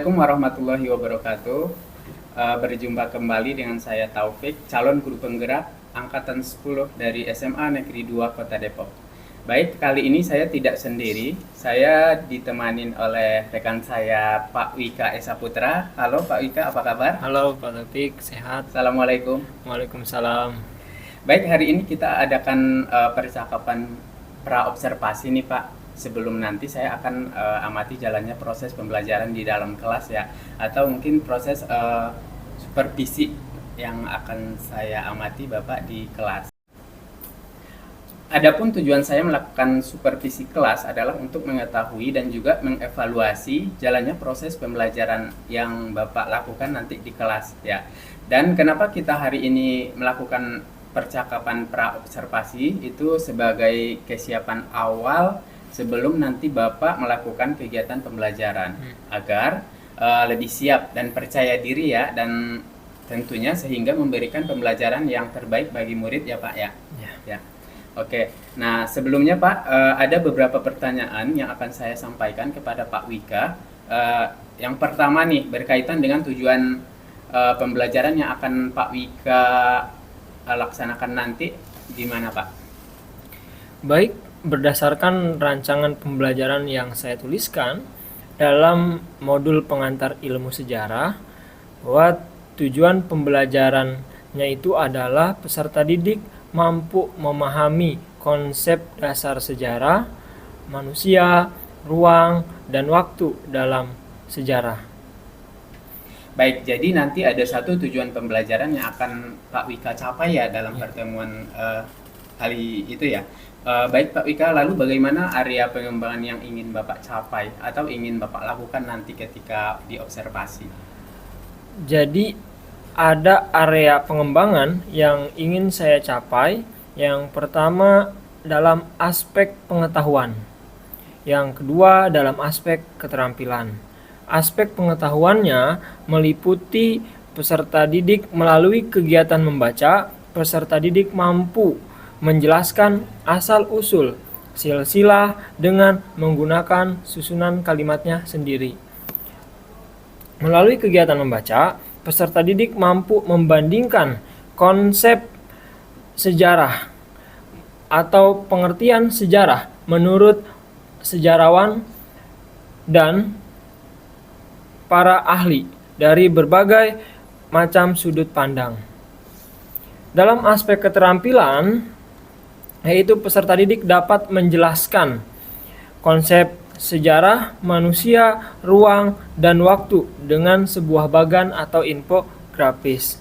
Assalamualaikum warahmatullahi wabarakatuh. Berjumpa kembali dengan saya Taufik, calon guru penggerak angkatan 10 dari SMA Negeri 2 Kota Depok. Baik, kali ini saya tidak sendiri. Saya ditemanin oleh rekan saya Pak Wika Esa Putra. Halo Pak Wika, apa kabar? Halo Pak Taufik, sehat? Assalamualaikum. Waalaikumsalam. Baik, hari ini kita adakan percakapan pra-observasi nih Pak. Sebelum nanti saya akan amati jalannya proses pembelajaran di dalam kelas ya, atau mungkin proses supervisi yang akan saya amati Bapak di kelas. Adapun tujuan saya melakukan supervisi kelas adalah untuk mengetahui dan juga mengevaluasi jalannya proses pembelajaran yang Bapak lakukan nanti di kelas ya. Dan kenapa kita hari ini melakukan percakapan pra-observasi itu sebagai kesiapan awal sebelum nanti Bapak melakukan kegiatan pembelajaran agar lebih siap dan percaya diri ya, dan tentunya sehingga memberikan pembelajaran yang terbaik bagi murid ya Pak ya. Ya. Oke. Nah, sebelumnya Pak, ada beberapa pertanyaan yang akan saya sampaikan kepada Pak Wika. Yang pertama nih berkaitan dengan tujuan pembelajaran yang akan Pak Wika laksanakan nanti gimana Pak? Baik, berdasarkan rancangan pembelajaran yang saya tuliskan dalam modul pengantar ilmu sejarah, bahwa tujuan pembelajarannya itu adalah peserta didik mampu memahami konsep dasar sejarah, manusia, ruang, dan waktu dalam sejarah. Baik, jadi nanti ada satu tujuan pembelajaran yang akan Pak Wika capai ya dalam pertemuan kali itu ya. Baik Pak Wika, lalu bagaimana area pengembangan yang ingin Bapak capai atau ingin Bapak lakukan nanti ketika diobservasi? Jadi ada area pengembangan yang ingin saya capai. Yang pertama dalam aspek pengetahuan, yang kedua dalam aspek keterampilan. Aspek pengetahuannya meliputi peserta didik melalui kegiatan membaca, peserta didik mampu menjelaskan asal-usul silsilah dengan menggunakan susunan kalimatnya sendiri. Melalui kegiatan membaca, peserta didik mampu membandingkan konsep sejarah atau pengertian sejarah menurut sejarawan dan para ahli dari berbagai macam sudut pandang. Dalam aspek keterampilan, yaitu peserta didik dapat menjelaskan konsep sejarah, manusia, ruang, dan waktu dengan sebuah bagan atau infografis.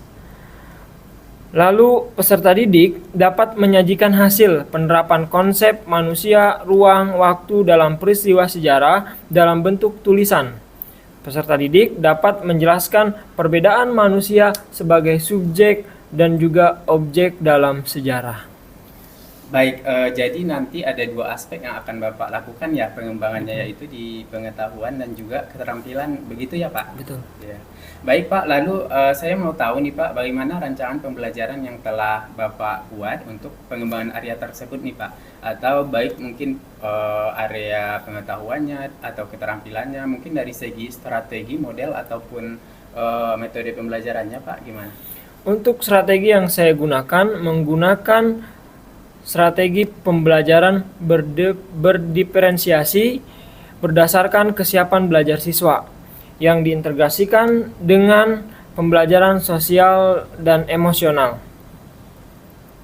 Lalu peserta didik dapat menyajikan hasil penerapan konsep manusia, ruang, waktu dalam peristiwa sejarah dalam bentuk tulisan. Peserta didik dapat menjelaskan perbedaan manusia sebagai subjek dan juga objek dalam sejarah. Baik, jadi nanti ada dua aspek yang akan Bapak lakukan ya pengembangannya, yaitu di pengetahuan dan juga keterampilan, begitu ya Pak? Betul. Ya. Baik Pak, lalu saya mau tahu nih Pak, bagaimana rancangan pembelajaran yang telah Bapak buat untuk pengembangan area tersebut nih Pak? Atau baik mungkin area pengetahuannya atau keterampilannya, mungkin dari segi strategi, model, ataupun metode pembelajarannya Pak, gimana? Untuk strategi yang saya gunakan, menggunakan strategi pembelajaran berdiferensiasi berdasarkan kesiapan belajar siswa yang diintegrasikan dengan pembelajaran sosial dan emosional.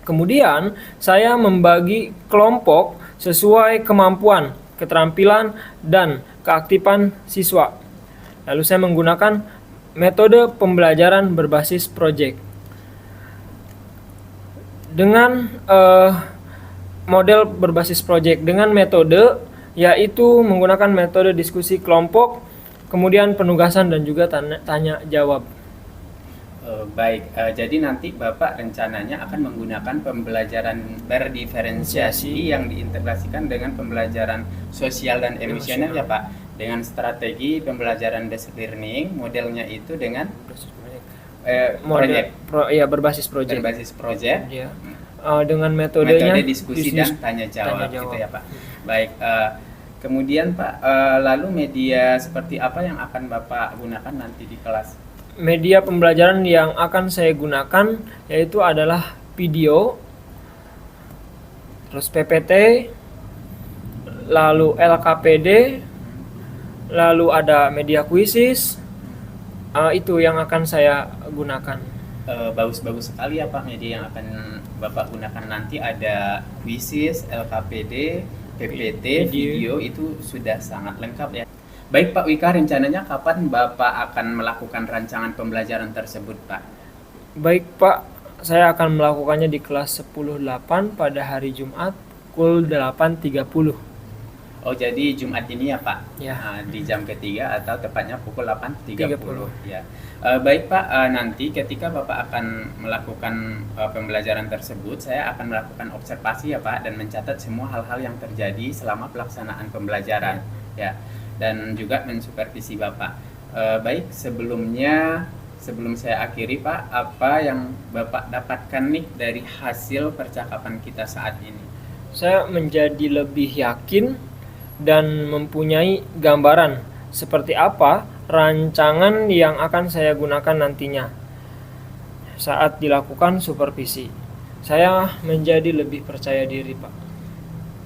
Kemudian, saya membagi kelompok sesuai kemampuan, keterampilan, dan keaktifan siswa. Lalu saya menggunakan metode pembelajaran berbasis proyek. Dengan model berbasis proyek dengan metode yaitu menggunakan metode diskusi kelompok, kemudian penugasan dan juga tanya jawab. Baik, jadi nanti Bapak rencananya akan menggunakan pembelajaran berdiferensiasi yang diintegrasikan dengan pembelajaran sosial dan emosional ya Pak, dengan strategi pembelajaran desk learning, modelnya itu dengan Model berbasis proyek. Berbasis proyek. Ya. Dengan metodenya metode diskusi dan tanya jawab gitu ya Pak. Baik, Kemudian Pak, lalu media seperti apa yang akan Bapak gunakan nanti di kelas? Media pembelajaran yang akan saya gunakan yaitu adalah video, terus PPT, lalu LKPD, lalu ada media kuisis. Itu yang akan saya gunakan. Bagus-bagus sekali ya Pak, media yang akan Bapak gunakan nanti ada kuisis, LKPD, PPT, video itu sudah sangat lengkap ya. Baik Pak Wika, rencananya kapan Bapak akan melakukan rancangan pembelajaran tersebut Pak? Baik Pak, saya akan melakukannya di kelas 10.8 pada hari Jumat pukul 8.30. Oh jadi Jumat ini ya Pak? Ya. Di jam ketiga atau tepatnya pukul 8.30 ya. Baik Pak, nanti ketika Bapak akan melakukan pembelajaran tersebut, saya akan melakukan observasi ya Pak dan mencatat semua hal-hal yang terjadi selama pelaksanaan pembelajaran ya, dan juga mensupervisi Bapak. Baik, sebelum saya akhiri Pak, apa yang Bapak dapatkan nih dari hasil percakapan kita saat ini? Saya menjadi lebih yakin dan mempunyai gambaran seperti apa rancangan yang akan saya gunakan nantinya saat dilakukan supervisi. Saya menjadi lebih percaya diri Pak.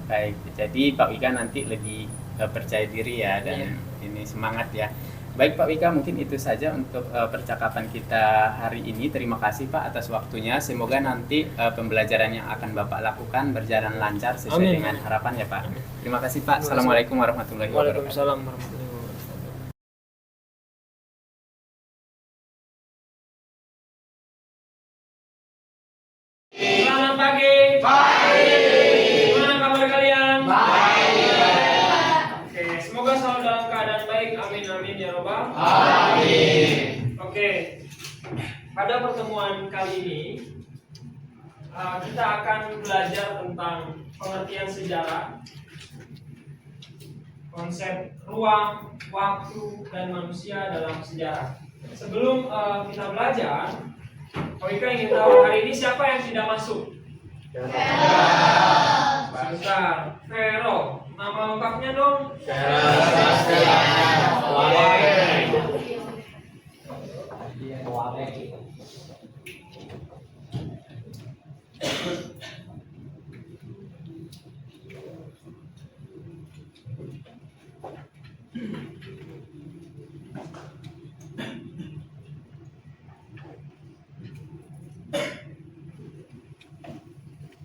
Baik, jadi Pak Wika nanti lebih percaya diri ya dan ini semangat ya. Baik Pak Wika, mungkin itu saja untuk percakapan kita hari ini. Terima kasih Pak atas waktunya. Semoga nanti pembelajaran yang akan Bapak lakukan berjalan lancar sesuai dengan harapan ya Pak. Terima kasih Pak. Assalamualaikum warahmatullahi wabarakatuh. Waalaikumsalam warahmatullahi wabarakatuh. Selamat pagi. Gimana kabar kalian? Oke, semoga selalu dalam keadaan baik. Amin amin ya robbal. Oke, pada pertemuan kali ini kita akan belajar tentang pengertian sejarah, konsep ruang, waktu, dan manusia dalam sejarah. Sebelum kita belajar, Pak Wika ingin tahu hari ini siapa yang tidak masuk? Sebentar, Vero. Nama lengkapnya dong?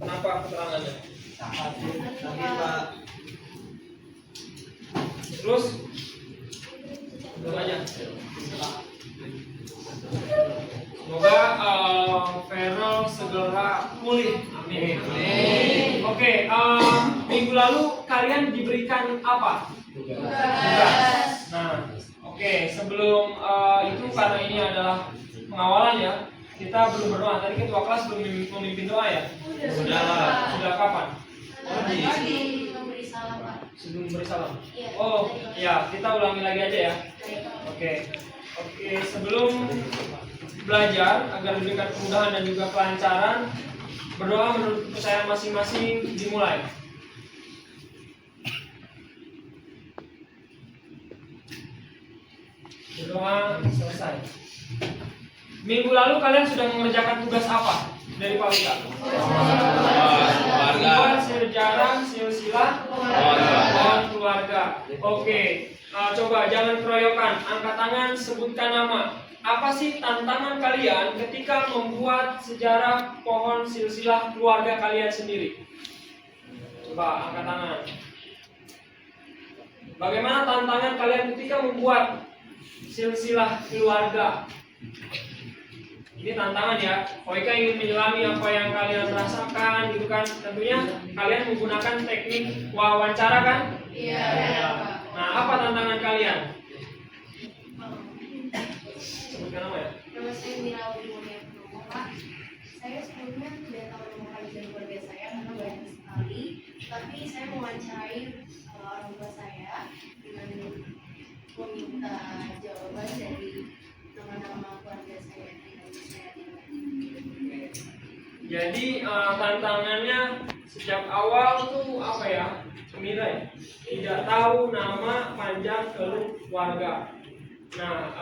Kenapa keterangannya? Terus? Belum aja. Semoga Vero segera pulih. Amin. Oke, minggu lalu kalian diberikan apa? Tugas. Nah, oke, sebelum itu karena ini adalah pengawalan ya, kita belum berdoa. Tadi ketua kelas belum memimpin doa ya? Sudah kapan? Sebelum memberi salam. Oh, ya, kita ulangi lagi aja ya. Oke, sebelum belajar agar diberikan kemudahan dan juga kelancaran, berdoa menurut kepercayaan masing-masing dimulai. Berdoa selesai. Minggu lalu kalian sudah mengerjakan tugas apa dari Pak Wika? Buat sejarah silsilah keluarga. Oke, coba jangan keroyokan. Angkat tangan, sebutkan nama. Apa sih tantangan kalian ketika membuat sejarah pohon silsilah keluarga kalian sendiri? Coba angkat tangan. Bagaimana tantangan kalian ketika membuat silsilah keluarga? Ini tantangan ya. Oika ingin menyelami apa yang kalian rasakan gitu kan. Tentunya kalian menggunakan teknik wawancara kan? Iya. Nah, apa tantangan kalian? Sebutkan nama ya. Nama saya Mira Wimonia Purnomo, Pak. Saya sebelumnya tidak tahu nama panggilan keluarga saya karena banyak sekali. Tapi saya mewawancarai orang tua saya dengan meminta jawaban dari nama-nama keluarga saya. Jadi tantangannya sejak awal tuh apa ya? Mira ya, tidak tahu nama panjang keluarga. Nah,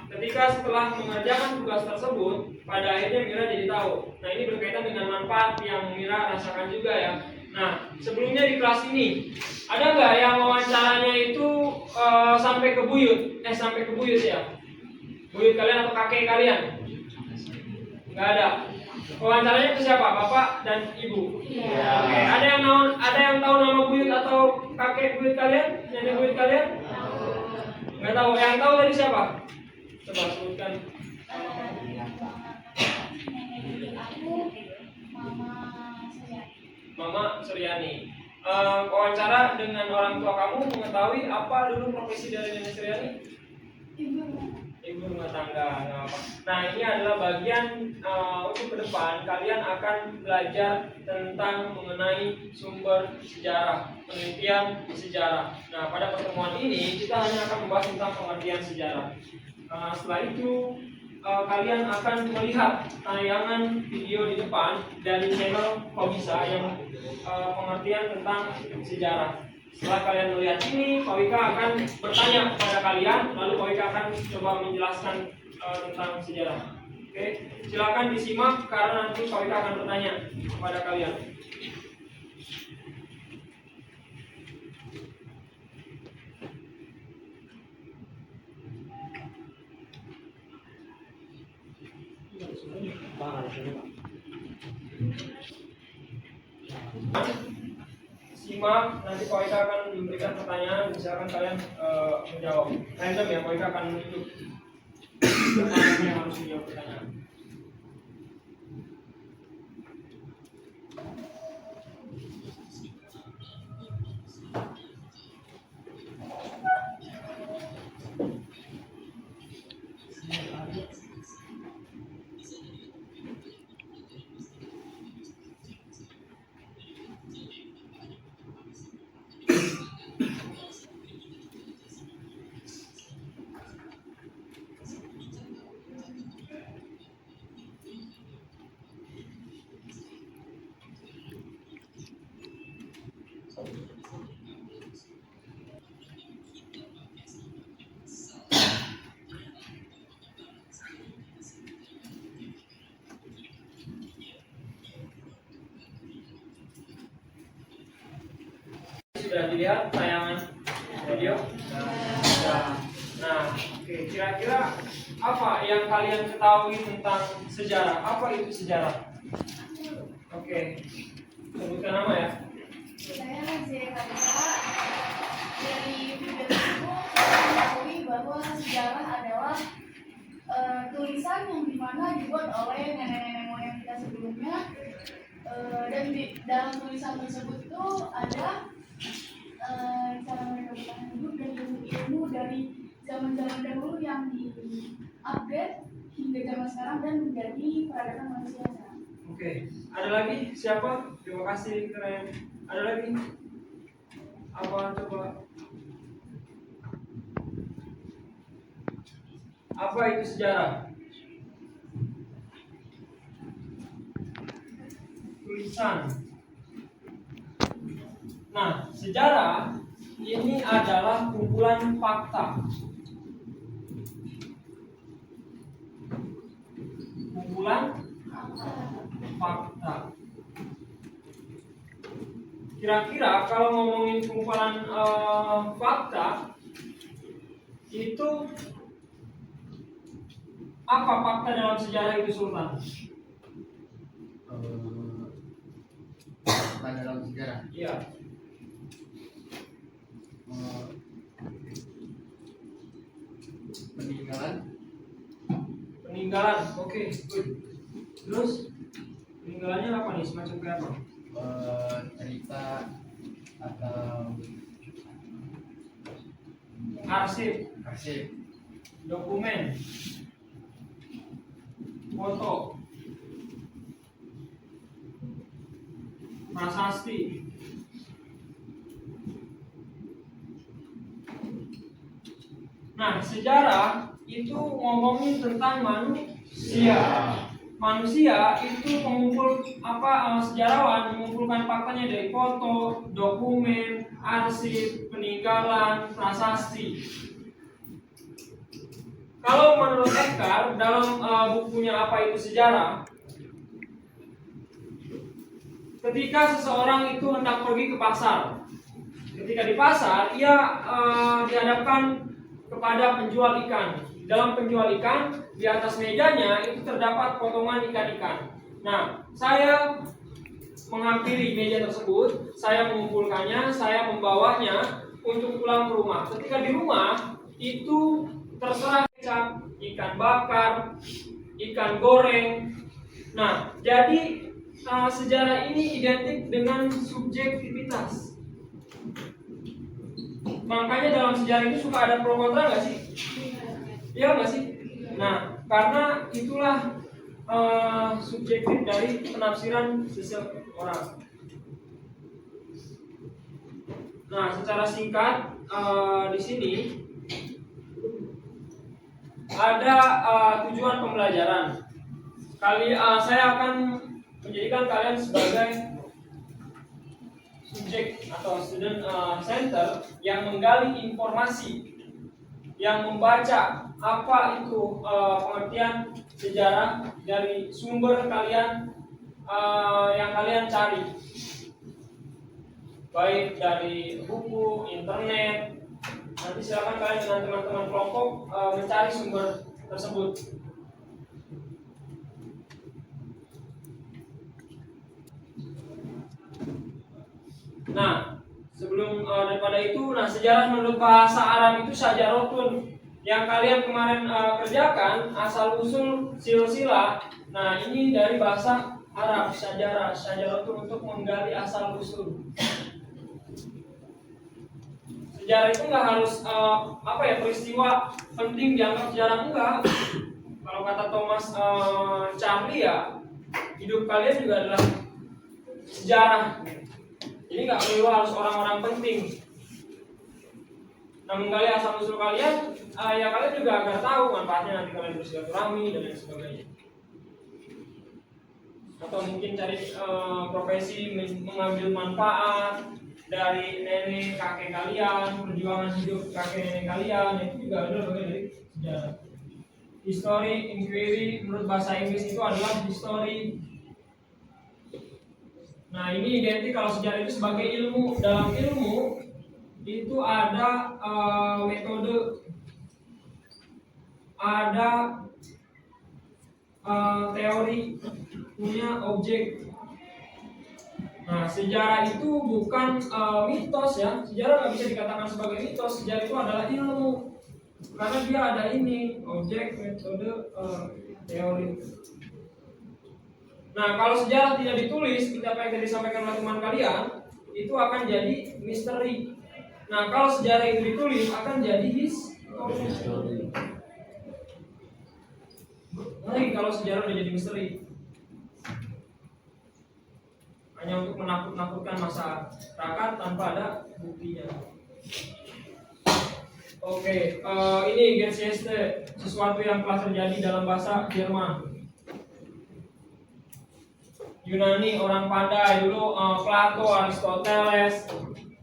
ketika setelah mengerjakan tugas tersebut, pada akhirnya Mira jadi tahu. Nah, ini berkaitan dengan manfaat yang Mira rasakan juga ya. Nah, sebelumnya di kelas ini ada nggak yang wawancaranya itu sampai ke buyut? Sampai ke buyut ya? Buyut kalian atau kakek kalian? Nggak ada. Wawancaranya ke siapa? Bapak dan ibu. Iya. Oke, ada yang tahu nama buyut atau kakek buyut kalian? Nenek buyut kalian? Nggak tahu. Yang tahu tadi siapa? Coba sebutkan. Aku mama saya. Mama Suryani. Wawancara dengan orang tua kamu mengetahui apa dulu profesi dari Nenek Suryani? Ibu rumah tangga. Nggak apa. Nah, ini adalah bagian untuk ke depan kalian akan belajar tentang mengenai sumber sejarah, penelitian sejarah. Nah, pada pertemuan ini kita hanya akan membahas tentang pengertian sejarah. Setelah itu kalian akan melihat tayangan video di depan dari channel Kobisa yang pengertian tentang sejarah. Setelah kalian melihat ini, Pak Wika akan bertanya kepada kalian, lalu Pak Wika akan coba menjelaskan tentang sejarah. Oke, silakan disimak karena nanti Pak Wika akan bertanya kepada kalian. Simak, nanti Pak Wika akan memberikan pertanyaan, misalkan kalian menjawab. Random ya, Pak Wika akan menunjuk pertanyaan yang harus dijawab pertanyaan. Sudah dilihat tayangan video? Nah, oke. Kira-kira apa yang kalian ketahui tentang sejarah? Apa itu sejarah? Oke, sebutkan nama ya. Saya Zia Kalisa. Dari video tersebut saya mengetahui bahwa sejarah adalah tulisan yang dimana dibuat oleh nenek-nenek moyang kita sebelumnya. Dan di dalam tulisan tersebut itu ada cara mereka bertahan hidup dan ilmu dari zaman-zaman dahulu yang di-upgrade hingga zaman sekarang dan menjadi peradaban manusia sekarang. Oke, ada lagi siapa? Terima kasih, keren. Ada lagi? Apa coba? Apa itu sejarah? Tulisan. Nah, sejarah ini adalah kumpulan fakta. Kumpulan fakta. Kira-kira kalau ngomongin kumpulan fakta, itu apa fakta dalam sejarah itu, Sultan? Fakta dalam sejarah. Iya. Peninggalan, oke, good. Terus peninggalannya apa nih? Semacam kayak apa? Cerita atau Arsip, dokumen, foto, prasasti. Nah, sejarah itu ngomongin tentang manusia. manusia itu sejarawan mengumpulkan faktanya dari foto, dokumen, arsip, peninggalan, prasasti. Kalau menurut Eckhart dalam bukunya Apa Itu Sejarah, ketika seseorang itu hendak pergi ke pasar, ketika di pasar ia dihadapkan kepada penjual ikan. Dalam penjual ikan, di atas mejanya itu terdapat potongan ikan-ikan. Nah, saya menghampiri meja tersebut, saya mengumpulkannya, saya membawanya untuk pulang ke rumah. Ketika di rumah itu terserah kecap, ikan bakar, ikan goreng. Nah, jadi sejarah ini identik dengan subjektivitas. Makanya dalam sejarah itu suka ada pro kontra nggak sih? Iya nggak sih? Nah, karena itulah subjektif dari penafsiran seseorang. Nah, secara singkat di sini ada tujuan pembelajaran. Saya akan menjadikan kalian sebagai subjek atau student center yang menggali informasi, yang membaca apa itu pengertian sejarah dari sumber kalian yang kalian cari, baik dari buku, internet. Nanti silakan kalian dengan teman-teman kelompok mencari sumber tersebut. Nah, sebelum daripada itu, sejarah menurut bahasa Arab itu sajarotun. Yang kalian kemarin kerjakan asal usul silsilah. Nah, ini dari bahasa Arab, sajarotun untuk menggali asal usul. Sejarah itu nggak harus peristiwa penting dianggap sejarah, enggak. Kalau kata Thomas Charlie ya, hidup kalian juga adalah sejarah. Jadi nggak perlu harus orang-orang penting. Nah, menggali asal usul kalian, ya kalian juga agar tahu manfaatnya nanti kalian bersilaturahmi dan lain sebagainya. Atau mungkin cari profesi mengambil manfaat dari nenek kakek kalian, perjuangan hidup kakek nenek kalian, itu juga adalah bagian dari sejarah. History, inquiry, menurut bahasa Inggris itu adalah history. Nah, ini identik kalau sejarah itu sebagai ilmu. Dalam ilmu itu ada metode, ada teori, punya objek. Nah, sejarah itu bukan mitos ya. Sejarah nggak bisa dikatakan sebagai mitos. Sejarah itu adalah ilmu, karena dia ada ini objek, metode, teori. Nah, kalau sejarah tidak ditulis, seperti apa yang tadi disampaikan oleh teman kalian, itu akan jadi misteri. Nah, kalau sejarah itu ditulis, akan jadi history. Ngeri kalau sejarah udah jadi misteri. Hanya untuk menakut-nakutkan masyarakat tanpa ada buktinya. Oke, ini Geschichte, sesuatu yang telah terjadi dalam bahasa Jerman. Yunani, orang pandai dulu, Plato, Aristoteles,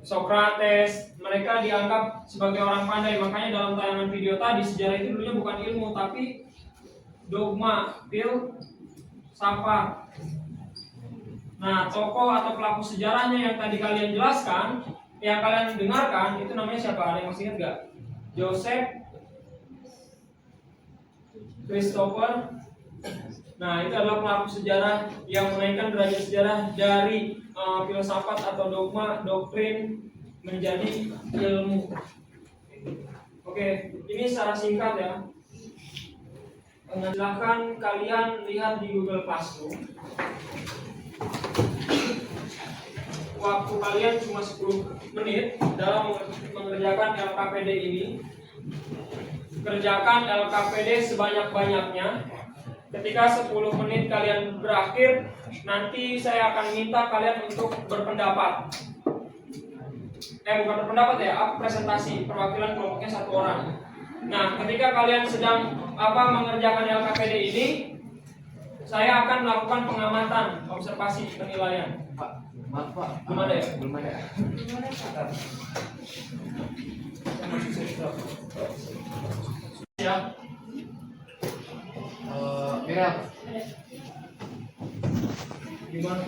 Socrates, mereka dianggap sebagai orang pandai. Makanya dalam tayangan video tadi, sejarah itu dulunya bukan ilmu, tapi dogma, filsafat. Nah, tokoh atau pelaku sejarahnya yang tadi kalian jelaskan, yang kalian dengarkan, itu namanya siapa? Ada yang masih ingat gak? Joseph Christopher. Nah, itu adalah pelaku sejarah yang menaikkan derajat sejarah dari filsafat atau dogma, doktrin menjadi ilmu. Oke, ini secara singkat ya. Silahkan kalian lihat di Google Classroom. Waktu kalian cuma 10 menit dalam mengerjakan LKPD ini. Kerjakan LKPD sebanyak-banyaknya. Ketika 10 menit kalian berakhir, nanti saya akan minta kalian untuk berpendapat. Bukan berpendapat ya, presentasi perwakilan kelompoknya 1 orang. Nah, ketika kalian sedang mengerjakan LKPD ini, saya akan melakukan pengamatan, observasi, penilaian. Pak, maaf Pak. Belum ada ya? Belum ada. Ya. Mira. Gimana?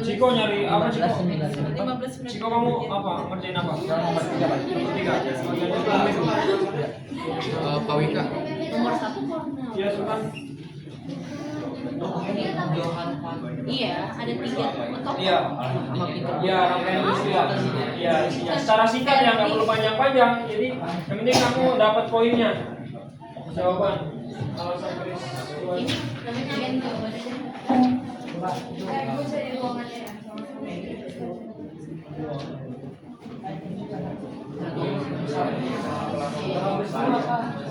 Ciko nyari apa Ciko? Ciko kamu apa? Ngerjain apa? Tiga. Pak Wika. Iya Sultan. Iya, ada 3 mentok. Iya. Iya, rangkaian istilah. Iya, isinya. Secara singkat ya, nggak perlu panjang-panjang. Jadi yang penting kamu dapat poinnya. Jawaban. Alasan garis. Ini namanya bento.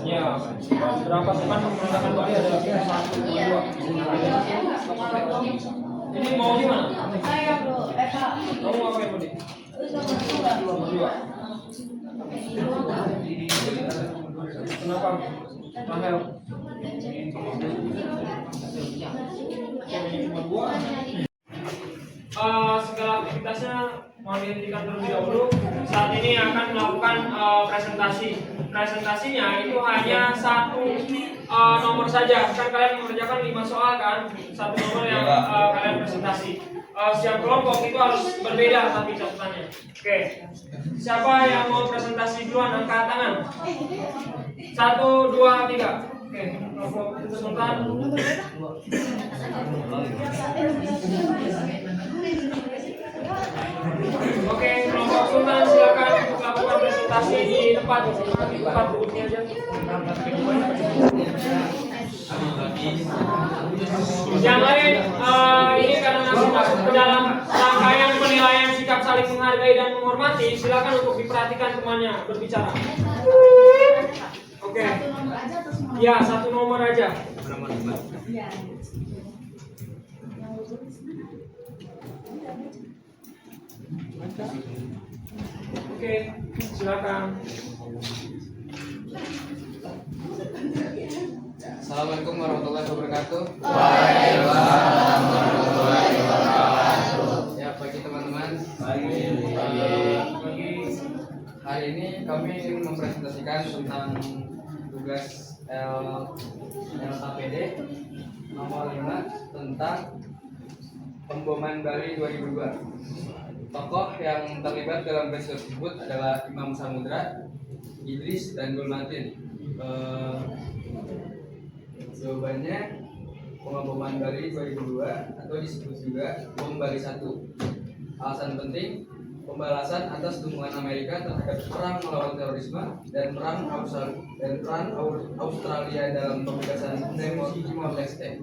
Ya, berapa teman menggunakan Bali ada 1, 2. Ini mau gimana? Kamu mau apa yang tadi? 2. Kenapa? Rahel. Segala aktivitasnya mau dihentikan terlebih dahulu. Saat ini akan melakukan presentasi. Presentasinya itu hanya satu nomor saja. Kan kalian mengerjakan 5 soal kan? Satu nomor yang kalian presentasi. Setiap kelompok itu harus berbeda tapi catatannya. Oke. Siapa yang mau presentasi duluan angkat tangan? 1, 2, 3. Oke, kelompok Sultan. Oke, kelompok Sultan silakan untuk lakukan presentasi di tempat duduknya aja. Yang lain, ini karena masih masuk ke dalam rangkaian penilaian sikap saling menghargai dan menghormati, silakan untuk diperhatikan temannya berbicara. Oke. Ya, 1 nomor aja. Oke, silakan. Assalamualaikum warahmatullahi wabarakatuh. Waalaikumsalam warahmatullahi wabarakatuh. Ya, pagi teman-teman. Hari ini kami ingin mempresentasikan tentang tugas LKPD nomor 5 tentang pemboman Bali 2002. Tokoh yang terlibat dalam peristiwa tersebut adalah Imam Samudra, Idris, dan Gulmatin. Jawabannya pengeboman Bali 2002 atau disebut juga bom Bali 1. Alasan penting, pembalasan atas dukungan Amerika terhadap perang melawan terorisme dan peran Australia dalam pembebasan Timor Leste.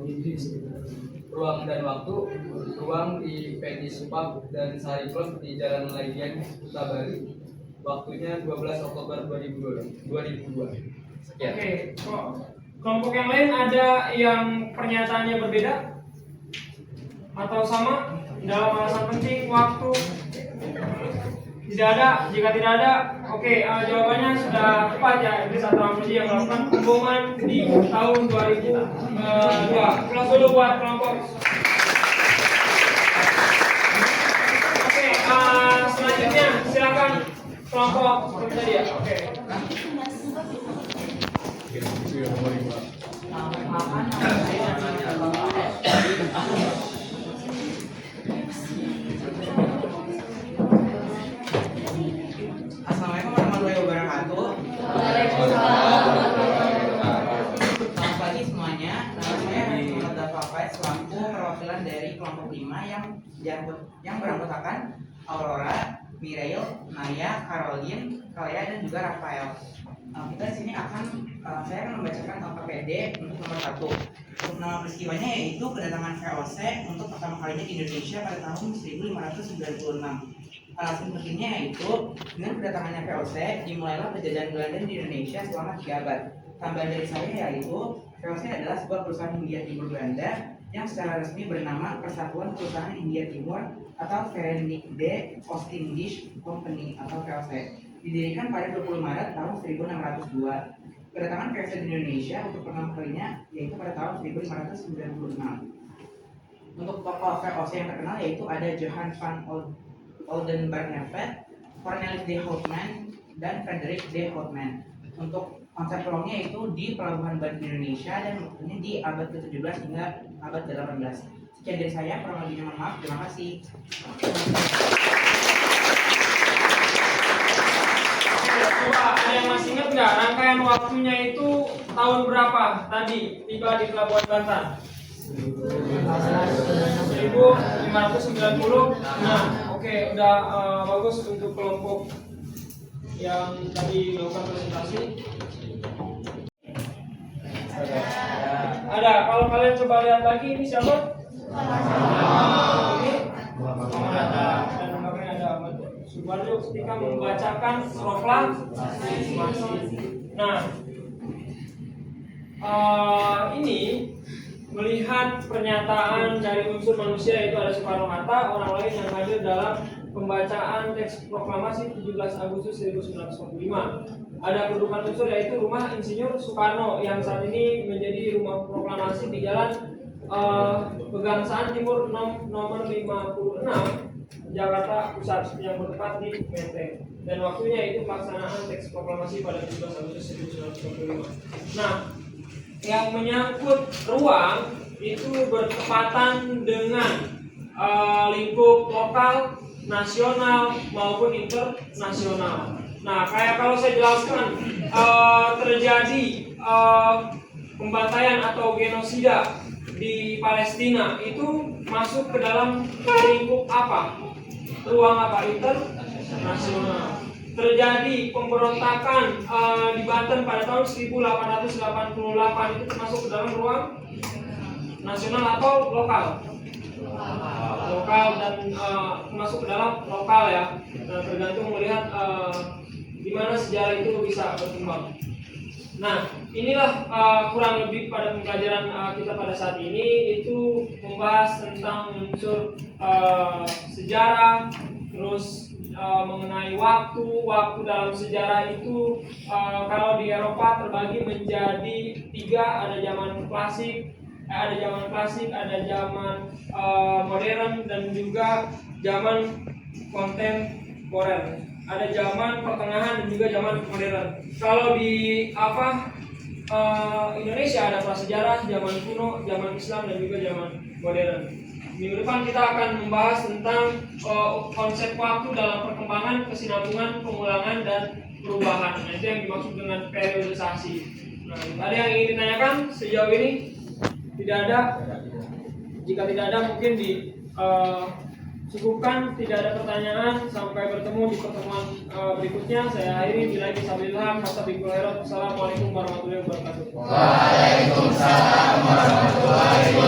Ruang dan waktu, ruang di Penis Pub dan Sari Club di Jalan Legian, Kota Bali. Waktunya 12 Oktober 2002. Sekian. Oke, kelompok yang lain ada yang pernyataannya berbeda atau sama dalam alasan penting, waktu? Tidak ada. Jika tidak ada, oke, jawabannya sudah tepat ya. Idris atau Amrozi yang melakukan pemboman di tahun 2002. Kelas dulu buat kelompok. Oke, selanjutnya silakan kelompok seperti tadi ya. Oke. Assalamualaikum warahmatullahi wabarakatuh. Selamat pagi semuanya. Nama saya Muhammad Dafafai selaku perwakilan dari kelompok 5 yang beranggotakan Aurora, Mirail, Naya, Caroline, Kalia, dan juga Rafael. Kita di sini saya akan membacakan KPD untuk nomor 1. Untuk nama peristiwanya yaitu kedatangan VOC untuk pertama kalinya di Indonesia pada tahun 1596. Alasan pentingnya yaitu dengan kedatangannya VOC dimulailah penjajahan Belanda di Indonesia selama 3 abad. Tambahan dari saya yaitu VOC adalah sebuah perusahaan India Timur Belanda yang secara resmi bernama Persatuan Perusahaan India Timur atau Verenigde Oostindische Company atau VOC. Didirikan pada 20 Maret tahun 1602. Kedatangan VOC di Indonesia untuk pertama kalinya yaitu pada tahun 1596. Untuk tokoh VOC yang terkenal yaitu ada Johann van Oldenbarnevet, Cornelis de Houtman, dan Frederik de Houtman. Untuk konsep ruangnya itu di Pelabuhan Bali Indonesia dan waktunya di abad ke-17 hingga abad ke-18. Sekian dari saya, kurang lebihnya mohon maaf. Terima kasih. Coba ada yang masih ingat nggak rangkaian waktunya itu tahun berapa tadi tiba di Pelabuhan Banten? 1590. Nah, oke, udah bagus untuk kelompok yang tadi melakukan presentasi. Ada. Kalau kalian coba lihat lagi ini siapa? Ini dan namanya ada Ahmad Subarjo ketika membacakan proklamasi. Nah, ini melihat pernyataan dari unsur manusia yaitu ada Soekarno-Hatta, orang lain yang hadir dalam pembacaan teks proklamasi 17 Agustus 1945. Ada kedudukan unsur yaitu Rumah Insinyur Soekarno yang saat ini menjadi rumah proklamasi di Jalan Pegangsaan Timur nomor 56 Jakarta Pusat yang bertempat di Menteng. Dan waktunya itu pelaksanaan teks proklamasi pada 17 Agustus 1945. Nah, yang menyangkut ruang itu bertepatan dengan lingkup lokal, nasional maupun internasional. Nah, kayak kalau saya jelaskan terjadi pembantaian atau genosida di Palestina itu masuk ke dalam lingkup apa? Ruang apa? Internasional. Terjadi pemberontakan di Banten pada tahun 1888 itu masuk ke dalam ruang nasional atau lokal? Lokal dan masuk ke dalam lokal ya. Nah, tergantung melihat di mana sejarah itu bisa berkembang. Nah, inilah kurang lebih pada pembelajaran kita pada saat ini, itu membahas tentang unsur sejarah, terus mengenai waktu dalam sejarah itu kalau di Eropa terbagi menjadi 3, ada zaman klasik, ada zaman modern dan juga zaman kontemporer. Ada zaman pertengahan dan juga zaman modern. Kalau di Indonesia ada prasejarah, zaman kuno, zaman Islam dan juga zaman modern. Minggu depan kita akan membahas tentang konsep waktu dalam perkembangan, kesinambungan, pengulangan, dan perubahan. Nah, itu yang dimaksud dengan periodisasi. Nah, ada yang ingin ditanyakan sejauh ini? Tidak ada. Jika tidak ada, mungkin cukupkan. Tidak ada pertanyaan. Sampai bertemu di pertemuan berikutnya. Saya akhiri. Bila bismillah. Assalamualaikum warahmatullahi wabarakatuh. Waalaikumsalam warahmatullahi wabarakatuh.